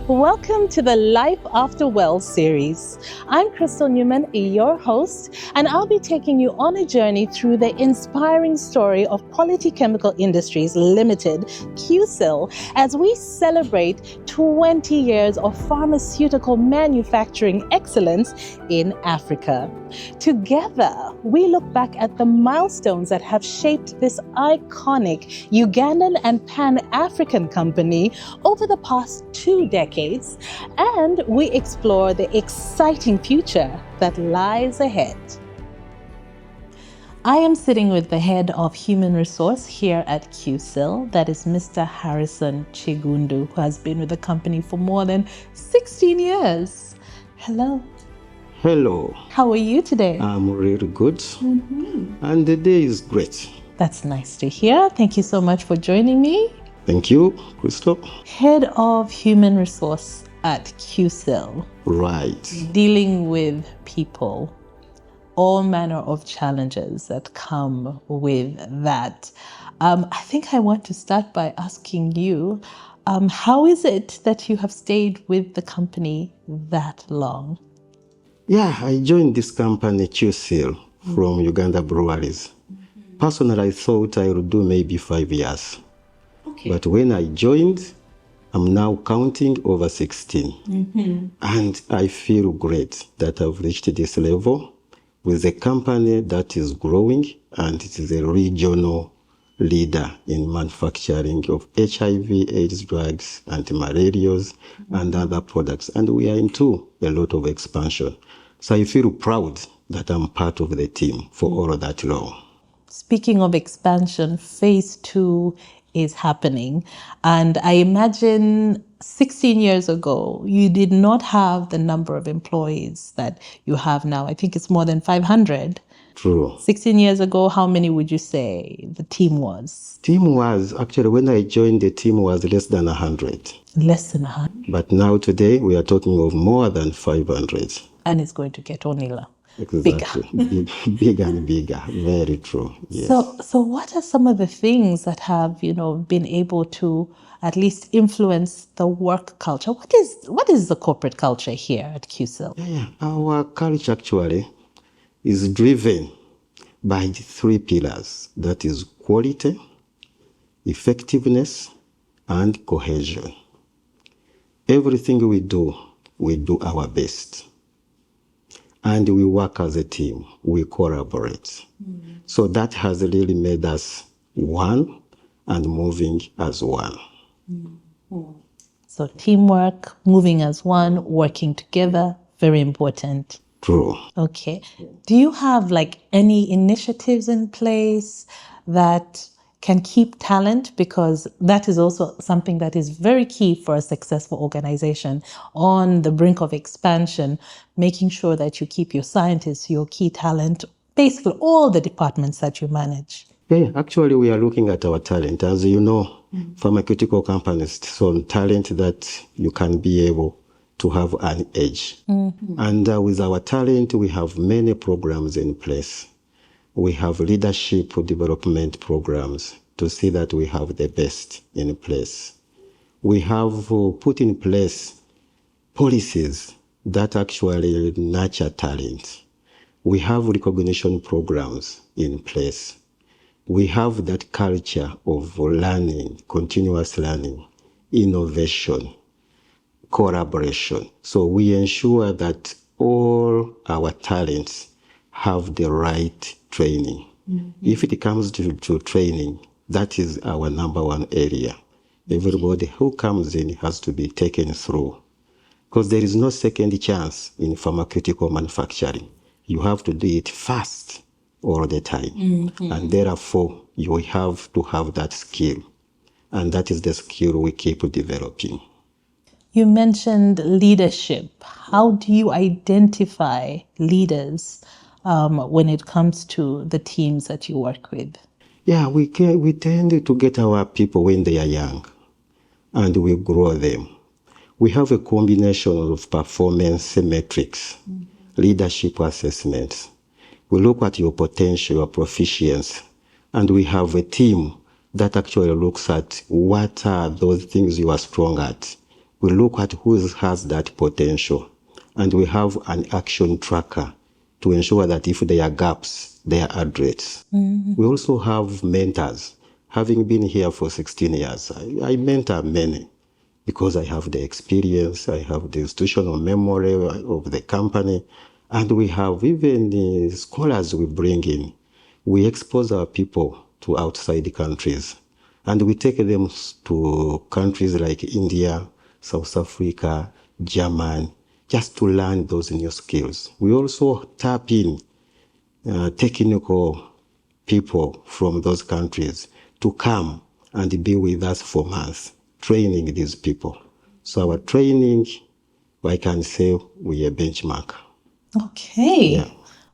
Welcome to the Life After Well series. I'm Crystal Newman, your host, and I'll be taking you on a journey through the inspiring story of Quality Chemical Industries Limited, Qcil, as we celebrate 20 years of pharmaceutical manufacturing excellence in Africa. Together, we look back at the milestones that have shaped this iconic Ugandan and Pan-African company over the past 2 decades, and we explore the exciting future that lies ahead. I am sitting with the head of human resource here at Qcil, that is Mr. Harrison Kiggundu, who has been with the company for more than 16 years. Hello. Hello. How are you today? I'm really good. And the day is great. That's nice to hear. Thank you so much for joining me. Thank you, Crystal. Head of human resource at Qcil. Right. Dealing with people, all manner of challenges that come with that. I think I want to start by asking you, how is it that you have stayed with the company that long? Yeah, I joined this company, Qcil, from Uganda Breweries. Personally, I thought I would do maybe 5 years. Okay. But when I joined, I'm now counting over 16. And I feel great that I've reached this level with a company that is growing, and it is a regional leader in manufacturing of HIV, AIDS drugs, anti-malarials, and other products. And we are into a lot of expansion. So I feel proud that I'm part of the team for all that long. Speaking of expansion, phase 2 is happening. And I imagine 16 years ago, you did not have the number of employees that you have now. I think it's more than 500. True. 16 years ago, how many would you say the team was? Team was, actually, when I joined, the team was less than 100. Less than 100. But now today, we are talking of more than 500. And it's going to get only Exactly. Bigger and bigger. Very true. Yes. So what are some of the things that have, been able to at least influence the work culture? What is the corporate culture here at Qcil? Yeah. Our culture actually is driven by the 3 pillars. That is quality, effectiveness, and cohesion. Everything we do our best. And we work as a team. We collaborate. So that has really made us one and moving as one. So teamwork, moving as one, working together, very important. True. Okay. Do you have any initiatives in place that can keep talent? Because that is also something that is very key for a successful organization on the brink of expansion, making sure that you keep your scientists, your key talent, basically all the departments that you manage. Yeah, actually we are looking at our talent. As you know, pharmaceutical companies, so talent that you can be able to have an edge. And with our talent, we have many programs in place. We have leadership development programs to see that we have the best in place. We have put in place policies that actually nurture talent. We have recognition programs in place. We have that culture of learning, continuous learning, innovation, collaboration. So we ensure that all our talents have the right training. If it comes to training, that is our number one area. Everybody who comes in has to be taken through. Because there is no second chance in pharmaceutical manufacturing. You have to do it fast all the time. And therefore, you have to have that skill. And that is the skill we keep developing. You mentioned leadership. How do you identify leaders when it comes to the teams that you work with? Yeah, we tend to get our people when they are young, and we grow them. We have a combination of performance metrics, leadership assessments. We look at your potential, your proficiency, and we have a team that actually looks at what are those things you are strong at, we look at who has that potential, and we have an action tracker to ensure that if there are gaps, they are addressed. We also have mentors. Having been here for 16 years, I mentor many because I have the experience, I have the institutional memory of the company, and we have even the scholars we bring in. We expose our people to outside countries, and we take them to countries like India, South Africa, Germany, just to learn those new skills. We also tap in technical people from those countries to come and be with us for months, training these people. So our training, I can say we are benchmark. Okay. Yeah.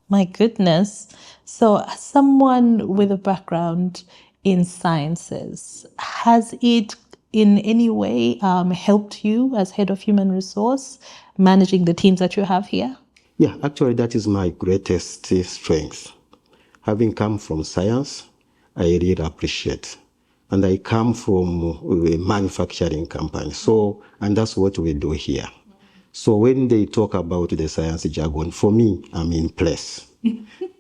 My goodness. So, as someone with a background in sciences, has it in any way helped you as head of human resource managing the teams that you have here? Yeah, actually, that is my greatest strength. Having come from science, I really appreciate. And I come from a manufacturing company. So, and that's what we do here. So when they talk about the science jargon, for me, I'm in place.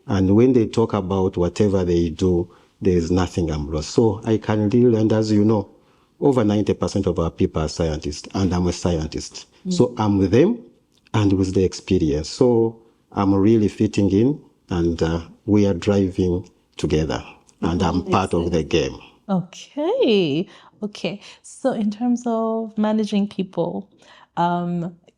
And when they talk about whatever they do, there is nothing I'm lost. So I can deal, and as you know, over 90% of our people are scientists, and I'm a scientist. So I'm with them and with the experience. So I'm really fitting in, and we are driving together, and I'm part of the game. Okay. Okay. So, in terms of managing people,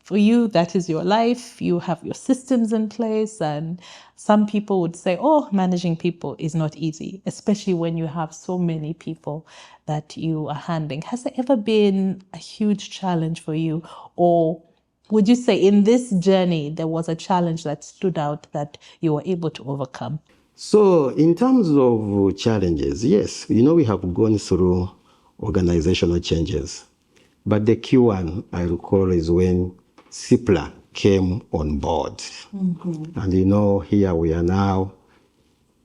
for you, that is your life. You have your systems in place. And some people would say, oh, managing people is not easy, especially when you have so many people that you are handling. Has there ever been a huge challenge for you? Or would you say in this journey, there was a challenge that stood out that you were able to overcome? So in terms of challenges, yes, we have gone through organizational changes. But the key one I recall is when CIPLA came on board. And here we are now.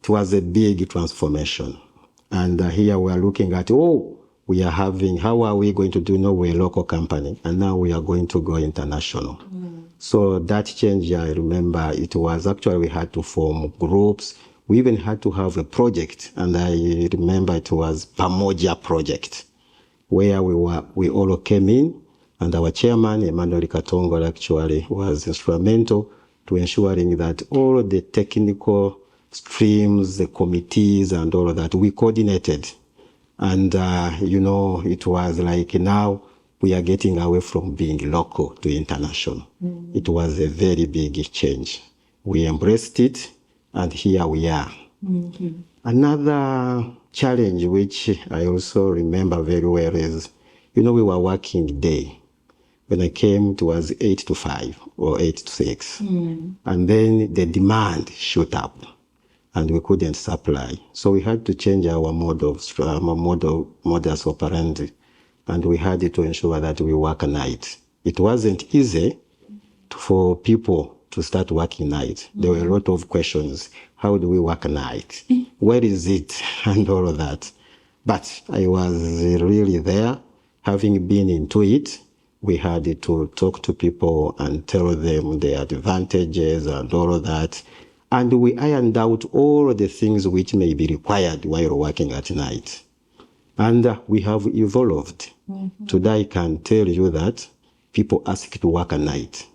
It was a big transformation. And here we are looking at, how are we going to do? We're a local company, and now we are going to go international. So that change, I remember, it was actually we had to form groups. We even had to have a project, and I remember it was Pamoja project, where we all came in, and our chairman, Emmanuel Katongo, actually was instrumental to ensuring that all the technical streams, the committees, and all of that, we coordinated. And, it was like now we are getting away from being local to international. It was a very big change. We embraced it, and here we are. Another challenge, which I also remember very well, is, we were working day. When I came, it was 8 to 5 or 8 to 6. And then the demand shot up, and we couldn't supply. So we had to change our modus operandi, and we had to ensure that we work night. It wasn't easy for people to start working night. There were a lot of questions. How do we work night? Where is it? And all of that. But I was really there. Having been into it, we had to talk to people and tell them the advantages and all of that. And we ironed out all the things which may be required while working at night. And we have evolved. Today I can tell you that people ask to work at night.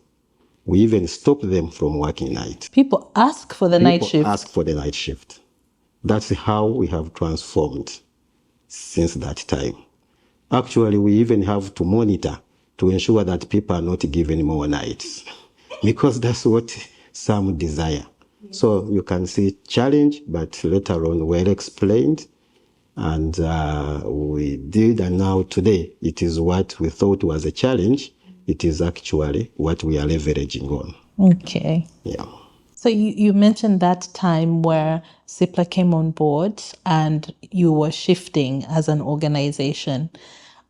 We even stop them from working night. People ask for the night shift. People ask for the night shift. That's how we have transformed since that time. Actually, we even have to monitor to ensure that people are not given more nights, because that's what some desire. So you can see challenge, but later on well explained, and we did, and now today it is what we thought was a challenge. It is actually what we are leveraging on. Okay. Yeah. So you mentioned that time where CIPLA came on board and you were shifting as an organization.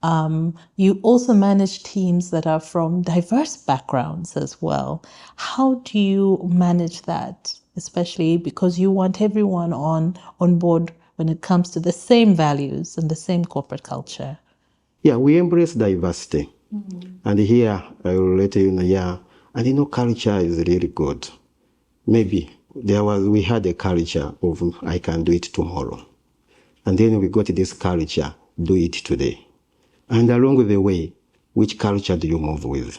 You also manage teams that are from diverse backgrounds as well. How do you manage that, especially because you want everyone on board when it comes to the same values and the same corporate culture? Yeah, we embrace diversity. And here, I will let you know, yeah, and culture is really good. Maybe we had a culture of, I can do it tomorrow. And then we got this culture, do it today. And along the way, which culture do you move with?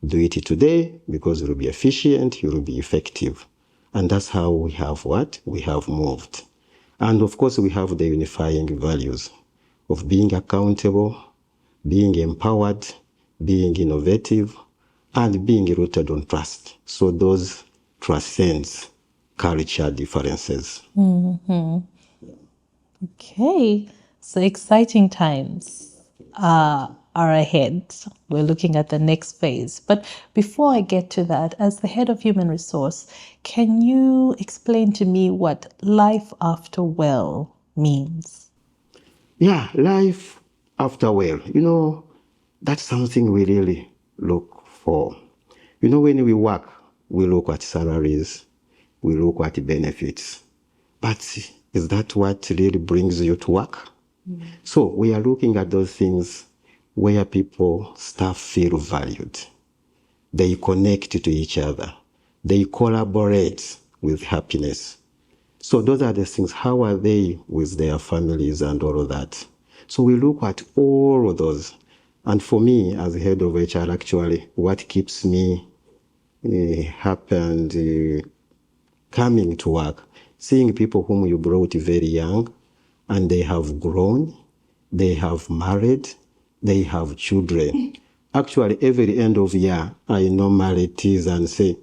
Do it today because it will be efficient, it will be effective. And that's how we have what? We have moved. And of course, we have the unifying values of being accountable, being empowered, being innovative, and being rooted on trust. So those transcends culture differences. Okay, so exciting times are ahead. We're looking at the next phase. But before I get to that, as the head of human resource, can you explain to me what life after well means? Yeah, life after well, that's something we really look for. When we work, we look at salaries, we look at benefits. But is that what really brings you to work? So we are looking at those things where staff feel valued. They connect to each other. They collaborate with happiness. So those are the things. How are they with their families and all of that? So we look at all of those. And for me, as head of HR, actually, what keeps me happy and coming to work, seeing people whom you brought very young, and they have grown, they have married, they have children. Actually, every end of year, I normally tease and say,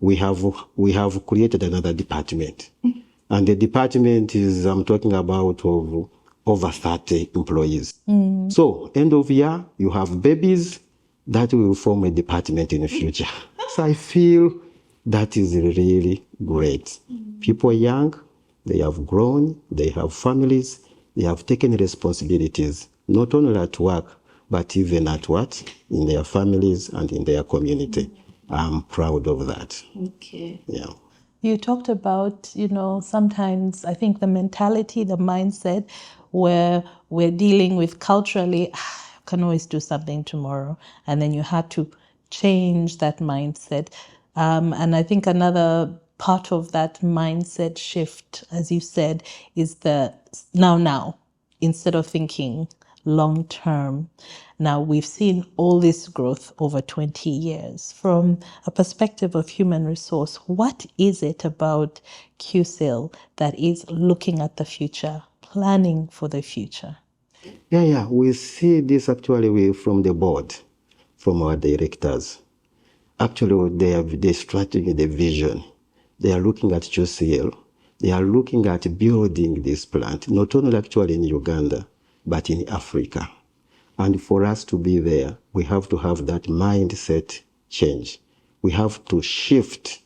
we have created another department. And the department is, I'm talking about of over 30 employees. So end of year, you have babies that will form a department in the future. So I feel that is really great. People are young, they have grown, they have families, they have taken responsibilities, not only at work, but even at what? In their families and in their community. I'm proud of that. Okay. Yeah. You talked about, sometimes I think the mentality, the mindset where we're dealing with culturally, I can always do something tomorrow. And then you had to change that mindset. And I think another part of that mindset shift, as you said, is the now, instead of thinking long term. Now, we've seen all this growth over 20 years. From a perspective of human resource, what is it about Qcil that is looking at the future, planning for the future? Yeah. We see this actually from the board, from our directors. Actually, they have the strategy, the vision. They are looking at Qcil. They are looking at building this plant, not only actually in Uganda, but in Africa. And for us to be there, we have to have that mindset change. We have to shift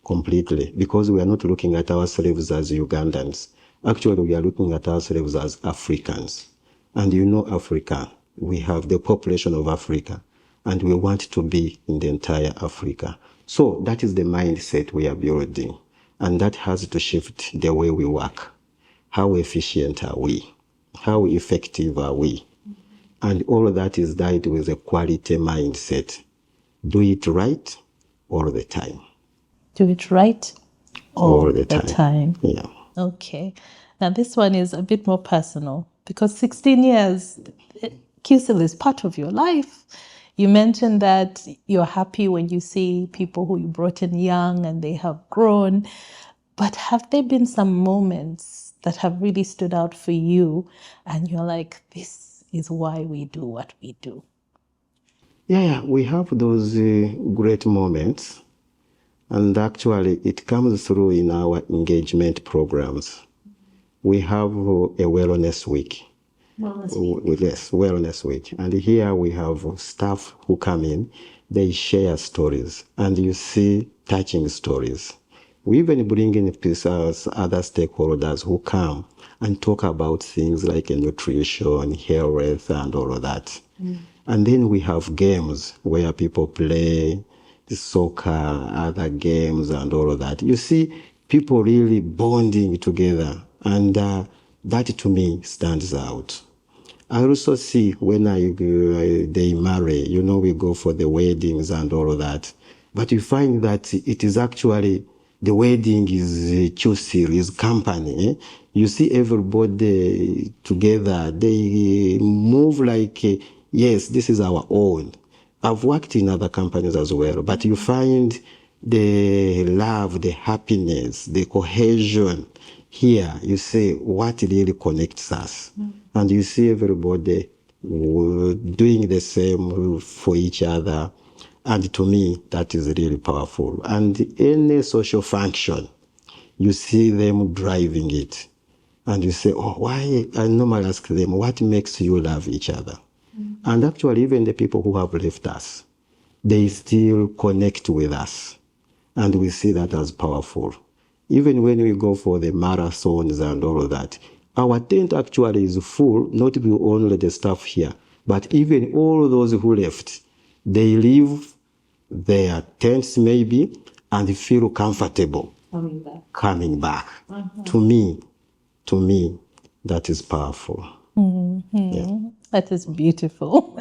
completely because we are not looking at ourselves as Ugandans. Actually, we are looking at ourselves as Africans. And Africa, we have the population of Africa, and we want to be in the entire Africa. So that is the mindset we are building. And that has to shift the way we work. How efficient are we? How effective are we? And all of that is died with a quality mindset. Do it right all the time. Do it right all the time. Yeah. Okay. Now, this one is a bit more personal because 16 years, Qcil is part of your life. You mentioned that you're happy when you see people who you brought in young and they have grown. But have there been some moments that have really stood out for you and you're like, this is why we do what we do? Yeah, we have those great moments. And actually, it comes through in our engagement programs. We have a wellness week. Yes, wellness week. And here we have staff who come in, they share stories, and you see touching stories. We even bring in other stakeholders who come and talk about things like nutrition, health, and all of that. And then we have games where people play soccer, other games, and all of that. You see people really bonding together, and that to me stands out. I also see when they marry, we go for the weddings and all of that. But you find that it is actually the wedding is Qcil, is company. You see everybody together. They move like, yes, this is our own. I've worked in other companies as well, but you find the love, the happiness, the cohesion. Here, you say what really connects us. And you see everybody doing the same for each other. And to me, that is really powerful. And any social function, you see them driving it. And you say, oh, why? I normally ask them, what makes you love each other? And actually, even the people who have left us, they still connect with us. And we see that as powerful. Even when we go for the marathons and all of that, our tent actually is full, not only the staff here, but even all those who left, they leave their tents maybe and feel comfortable coming back. To me, that is powerful. Yeah. That is beautiful.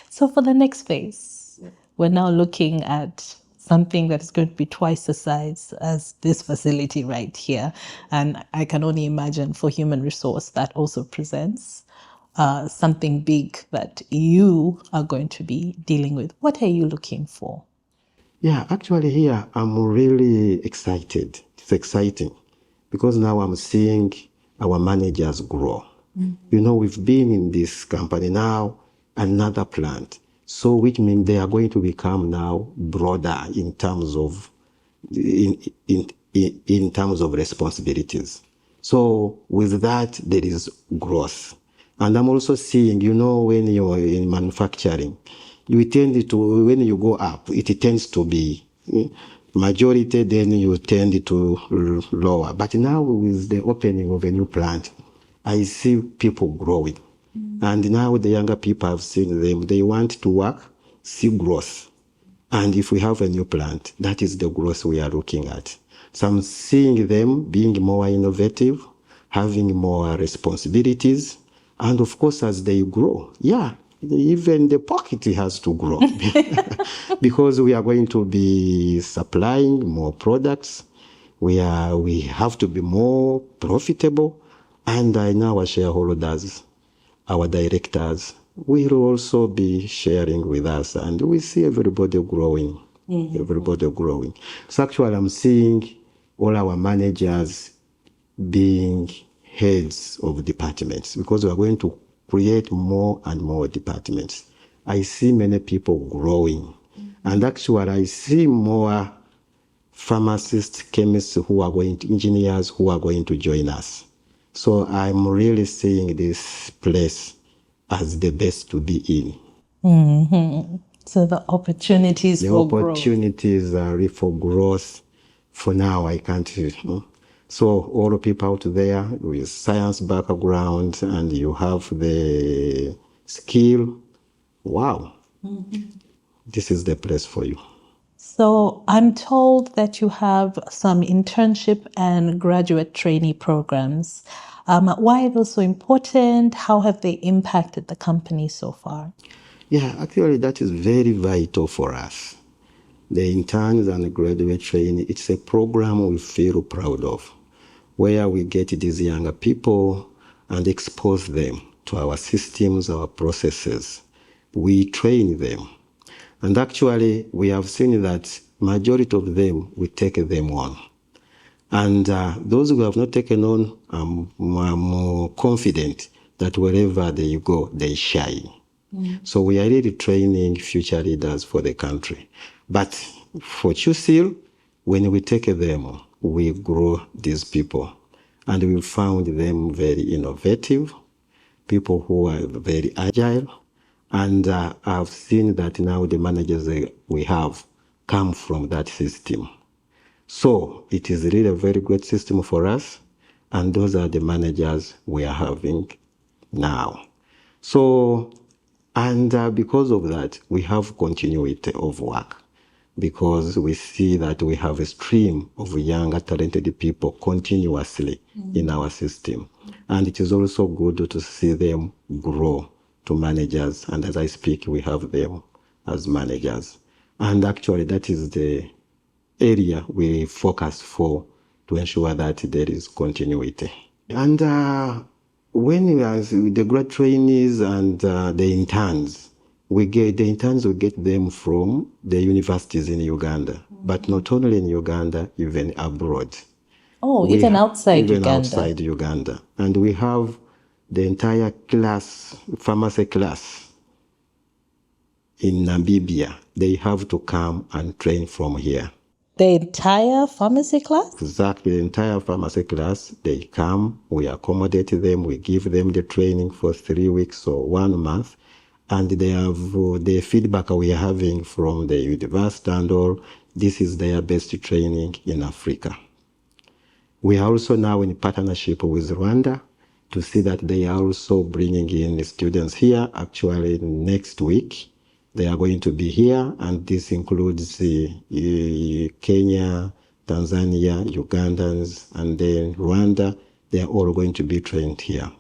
So for the next phase, we're now looking at something that is going to be twice the size as this facility right here. And I can only imagine for human resource that also presents something big that you are going to be dealing with. What are you looking for? Yeah, actually here I'm really excited. It's exciting because now I'm seeing our managers grow. We've been in this company now, another plant. So which means they are going to become now broader in terms of in terms of responsibilities. So with that, there is growth. And I'm also seeing, when you're in manufacturing, you tend to, when you go up, it tends to be majority, then you tend to lower. But now with the opening of a new plant, I see people growing. And now the younger people, have seen them, they want to work, see growth. And if we have a new plant, that is the growth we are looking at. So I'm seeing them being more innovative, having more responsibilities. And of course, as they grow, even the pocket has to grow because we are going to be supplying more products. We have to be more profitable. And I know our shareholders, our directors, will also be sharing with us. And we see everybody growing, everybody growing. So actually, I'm seeing all our managers being heads of departments because we are going to create more and more departments. I see many people growing. And actually, I see more pharmacists, chemists engineers who are going to join us. So I'm really seeing this place as the best to be in. So the opportunities for growth. The opportunities are for growth. For now, I can't. So all the people out there with science background and you have the skill, wow, this is the place for you. So I'm told that you have some internship and graduate trainee programs. Why are those so important? How have they impacted the company so far? Yeah, actually that is very vital for us. The interns and graduate training, it's a program we feel proud of, where we get these younger people and expose them to our systems, our processes. We train them. And actually, we have seen that majority of them, we take them on. And those who have not taken on, I'm more confident that wherever they go, they shine. So we are really training future leaders for the country. But for Qcil, when we take them, we grow these people. And we found them very innovative, people who are very agile. And I've seen that now the managers we have come from that system. So it is really a very great system for us. And those are the managers we are having now. So, and because of that, we have continuity of work. because we see that we have a stream of younger, talented people continuously in our system. And it is also good to see them grow to managers. And as I speak, we have them as managers. And actually, that is the area we focus for to ensure that there is continuity. And when we are the grad trainees and the interns, we get them from the universities in Uganda, but not only in Uganda, even abroad. Oh, even outside Uganda. Outside Uganda. And we have the entire class, pharmacy class in Namibia. They have to come and train from here. The entire pharmacy class? Exactly, the entire pharmacy class. They come, we accommodate them, we give them the training for 3 weeks or 1 month. And they have the feedback we are having from the university and all. This is their best training in Africa. We are also now in partnership with Rwanda to see that they are also bringing in students here. Actually, next week, they are going to be here, and this includes Kenya, Tanzania, Ugandans, and then Rwanda. They are all going to be trained here.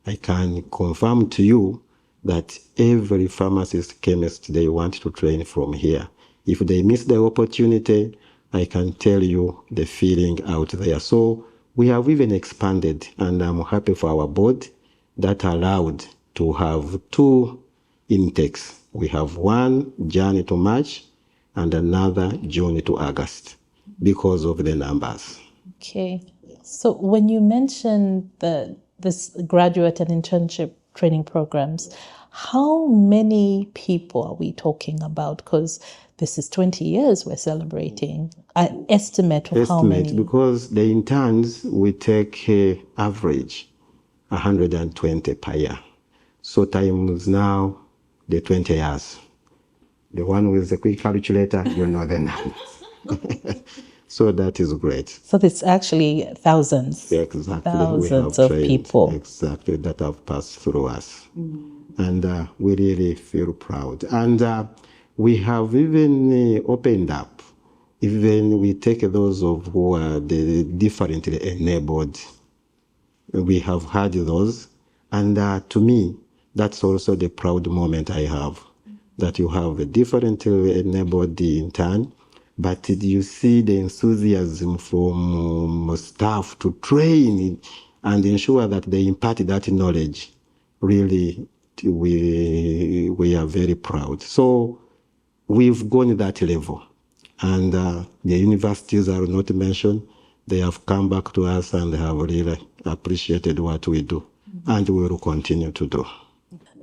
I can confirm to you that every pharmacist, chemist, they want to train from here. If they miss the opportunity, I can tell you the feeling out there. So we have even expanded, and I'm happy for our board that allowed to have 2 intakes. We have one January to March and another June to August because of the numbers. Okay. So when you mentioned this graduate and internship training programs, how many people are we talking about? Because this is 20 years we're celebrating. An estimate of how many? Because the interns, we take average 120 per year. So times now the 20 years. The one with the quick calculator, you know the numbers. So that is great. So it's actually thousands. Yeah, exactly. Thousands of people. Exactly, that have passed through us. And we really feel proud. And we have even opened up. Even we take those of who are the differently enabled. We have had those. And to me, that's also the proud moment I have. That you have a differently enabled intern, but you see the enthusiasm from staff to train and ensure that they impart that knowledge. Really, we are very proud. So we've gone that level. And the universities are not mentioned. They have come back to us and have really appreciated what we do. And we will continue to do.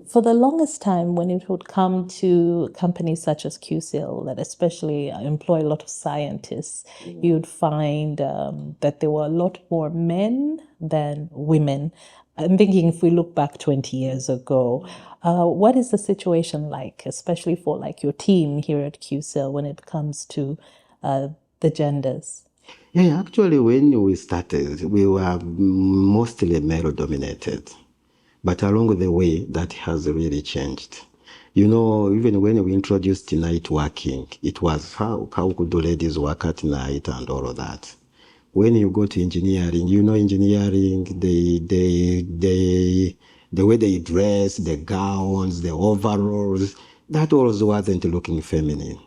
For the longest time, when it would come to companies such as Qcil, that especially employ a lot of scientists, you'd find that there were a lot more men than women. I'm thinking if we look back 20 years ago, what is the situation like, especially for like your team here at Qcil when it comes to the genders? Yeah, actually, when we started, we were mostly male-dominated. But along the way, that has really changed. You know, even when we introduced night working, it was how could the ladies work at night and all of that. When you go to engineering, you know, engineering, the way they dress, the gowns, the overalls, that also wasn't looking feminine.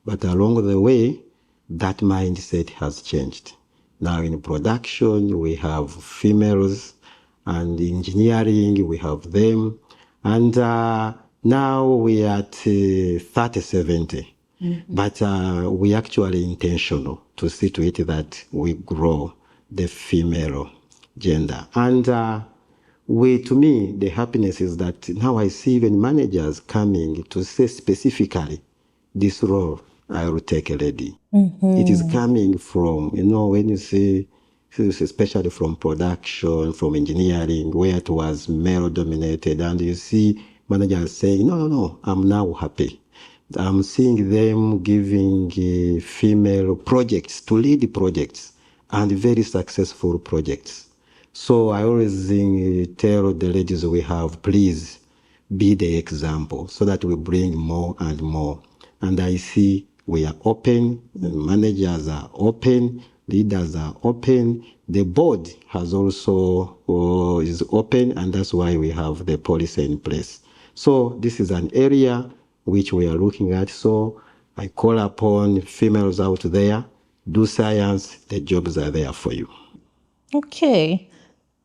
But along the way, that mindset has changed. Now in production, we have females, and engineering, we have them. And now we are at 30-70. But we actually intentional to see to it that we grow the female gender. And to me, the happiness is that now I see even managers coming to say specifically, this role, I will take a lady. It is coming from, you know, when you see, especially from production, from engineering, where it was male-dominated, and you see managers saying, no, I'm now happy. I'm seeing them giving female projects to lead projects, and very successful projects. So I always tell the ladies we have, please be the example, so that we bring more and more. And I see we are open, the managers are open, leaders are open, the board has also is open, and that's why we have the policy in place. So this is an area which we are looking at. So I call upon females out there, do science, the jobs are there for you. Okay.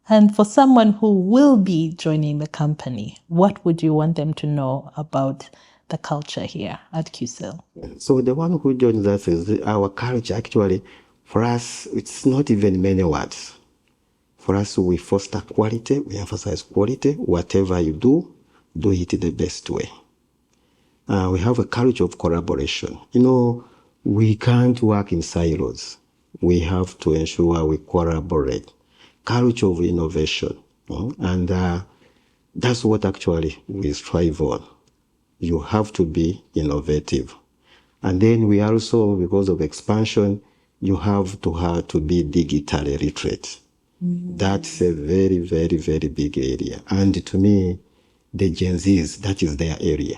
And for someone who will be joining the company, what would you want them to know about the culture here at Qcil? So the one who joins us is our culture. Actually, for us, it's not even many words. For us, we foster quality, we emphasize quality. Whatever you do it the best way. We have a culture of collaboration. We can't work in silos. We have to ensure we collaborate. Culture of innovation. And that's what actually we strive on. You have to be innovative. And then we also, because of expansion, you have to be digitally literate. That's a very, very, very big area. And to me, the Gen Zs, that is their area.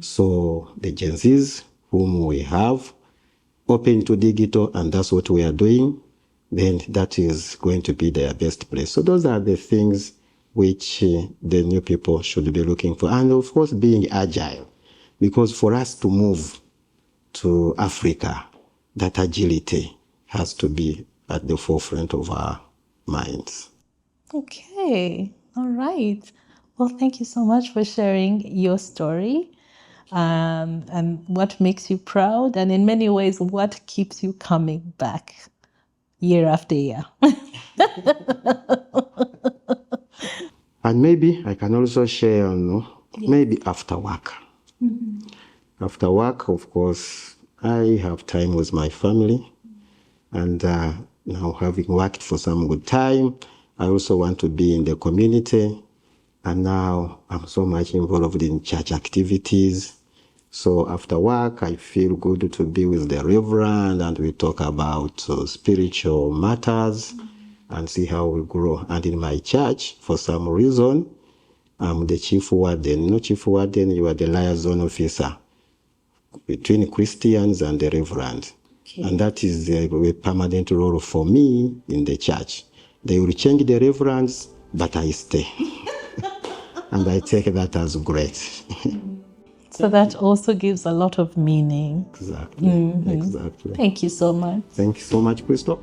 So the Gen Zs, whom we have, open to digital, and that's what we are doing, then that is going to be their best place. So those are the things which the new people should be looking for. And of course, being agile. Because for us to move to Africa, that agility has to be at the forefront of our minds. Okay. All right. Well, thank you so much for sharing your story and what makes you proud, and in many ways, what keeps you coming back year after year. And maybe I can also share, maybe after work. After work, of course, I have time with my family. And now, having worked for some good time, I also want to be in the community. And now I'm so much involved in church activities. So after work, I feel good to be with the Reverend, and we talk about spiritual matters and see how we grow. And in my church, for some reason, I'm the chief warden. No chief warden, you are the liaison officer between Christians and the Reverend. Okay. And that is a permanent role for me in the church. They will change the Reverends, but I stay. And I take that as great. So that also gives a lot of meaning. Exactly. Exactly. Thank you so much. Thank you so much, Crystal.